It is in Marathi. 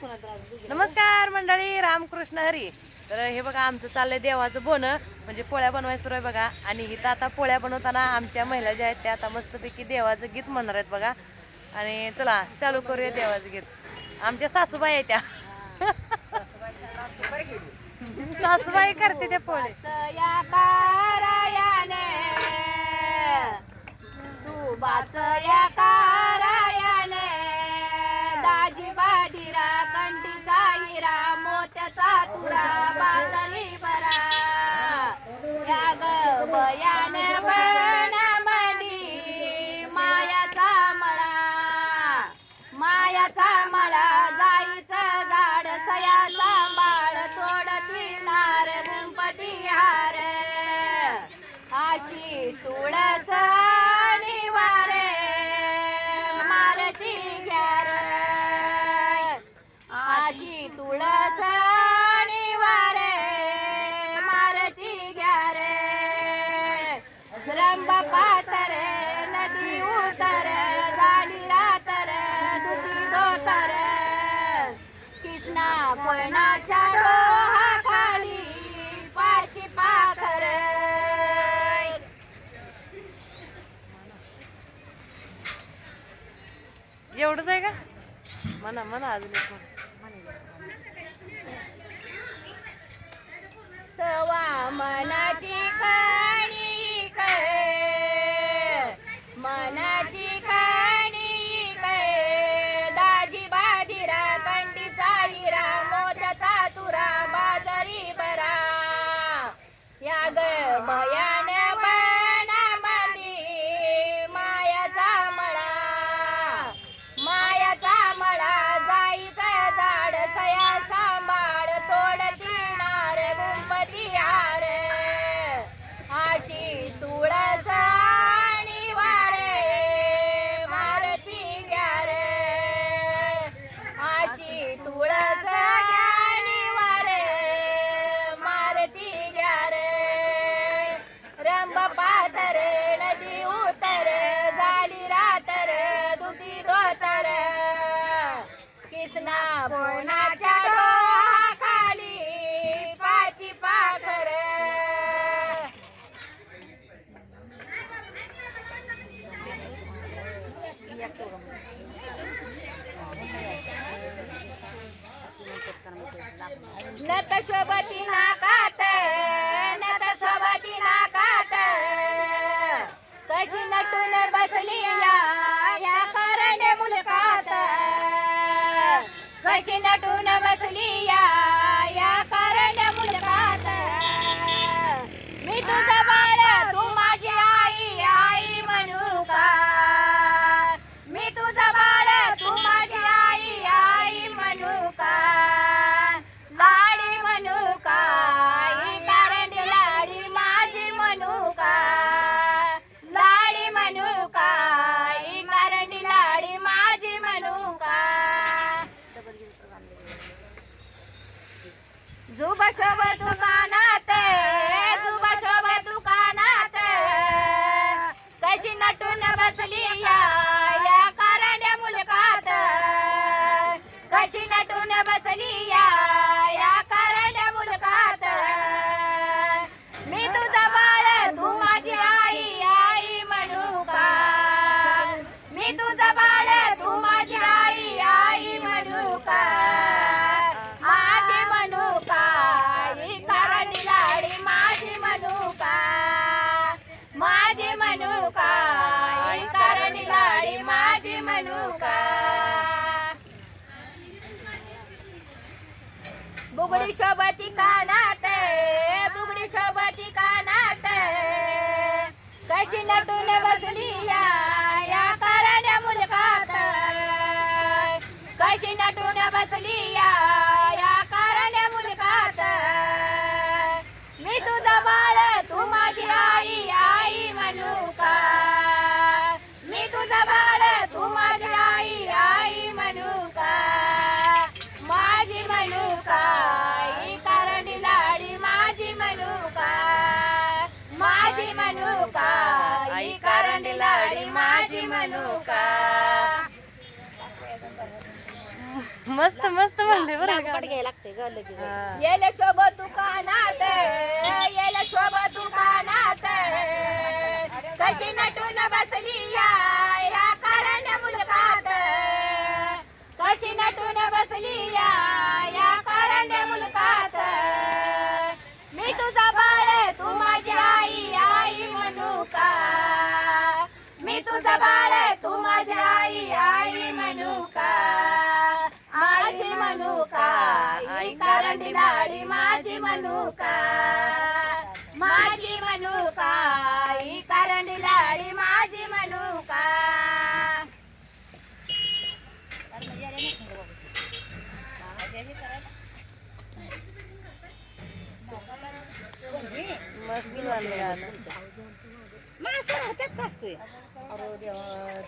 नमस्कार मंडळी, रामकृष्ण हरी. तर हे बघा आमचं चाललंय देवाचं बोनं, म्हणजे पोळ्या बनवायचं सुरू आहे बघा. आणि इथं आता पोळ्या बनवताना आमच्या महिला ज्या आहेत त्या आता मस्तपैकी देवाचं गीत म्हणणार आहेत बघा. आणि चला चालू करूया देवाचं गीत. आमच्या सासूबाई आहेत त्या. सासूबाई करते त्या पोळे. दाजी बाजीरा कंठीचा हिरा मोत्याचा तुरा बाजारी बरा या ग बयान बनामदी मायाचा मळा जाईचं झाड सया सांभाळ सोडती नार गुंपती हार आशी तुळस निवारे मारती घ्यार आशी तुळस निवारे मारती घ्यार रंब पातर नदी उतर झाली रातर दुधी दोतर कृष्णा कोयनाच्या डोहाखाली पाची पाखर एवढंच आहे का? म्हणा म्हणा अजून एक सवा मनाची कणिक मनाची कणिक दाजी बाजीरा कंठीचा हिरा मोत्याचा तुरा बाजारी बरा या ग भयान बनामदी मायाचा मळा जाईचं झाड सया सांभाळ तोडती नार गुंपती हार आशी तुळस निवारे मारती घ्यार आशी तुळस निवारे मारती घ्यार रंब पातर नदी उतर झाली रातर दुधी दोतर कृष्णा बोनाच्या डोहाखाली पाची पाखर नत शोभती नाकात कशी नटून बसली या करंडे मुलकात कशी नटून बसली या करंडे मुलकात मी तुझं बाळ तू माझी आई म्हणू का मी तुझं बाळ तू माझी आई म्हणू का लाडी म्हणू का ही करंडी लाडी माझी म्हणू का लाडी म्हणू का ही करंडी लाडी माझी म्हणू का जुबा शोभा दुकानात कशी नटून बसली या करंड्या मुलकात कशी नटून बसली या करंड्या मुलकात मी तुझा बाळ तू माझी आई म्हणू का मी तुझा बाळ तू माझी आई म्हणू का माझी म्हणू का ही करंडी लाडी माझी म्हणू का माझी म्हणू का ही करंडी लाडी माझी म्हणू का बुगडी शोभती कानात कशी नटून बसली या करंड्या मुलकात कशी नटून बसली या करंड्या मुलकात मी तुझं बाळ तू माझी आई म्हणू का मी तुझं बाळ तू माझी आई म्हणू का माझी म्हणू का ही करंडी लाडी माझी म्हणू का माझी म्हणू का ही करंडी लाडी माझी म्हणू का मस्त मस्त म्हणले बरं का लागपट घ्यायला लागते ग लगेच. हा. येल शोभ दुकानात येल शोभ दुकानात कशी नटून बसली या कारण मुलकात कशी नटून बसली या कारण मुलकात मी तुझा बाळ तू माझी आई आई म्हणू का मी तुझा बाळ तू माझी आई आई म्हणू का माझी म्हणू का आई करंडी लाडी माझी म्हणू का माझी म्हणू का आई करंडी लाडी माझी म्हणू का मस्त झालं गाणं. मला असं होत्यात का असतोय? अरे देवा.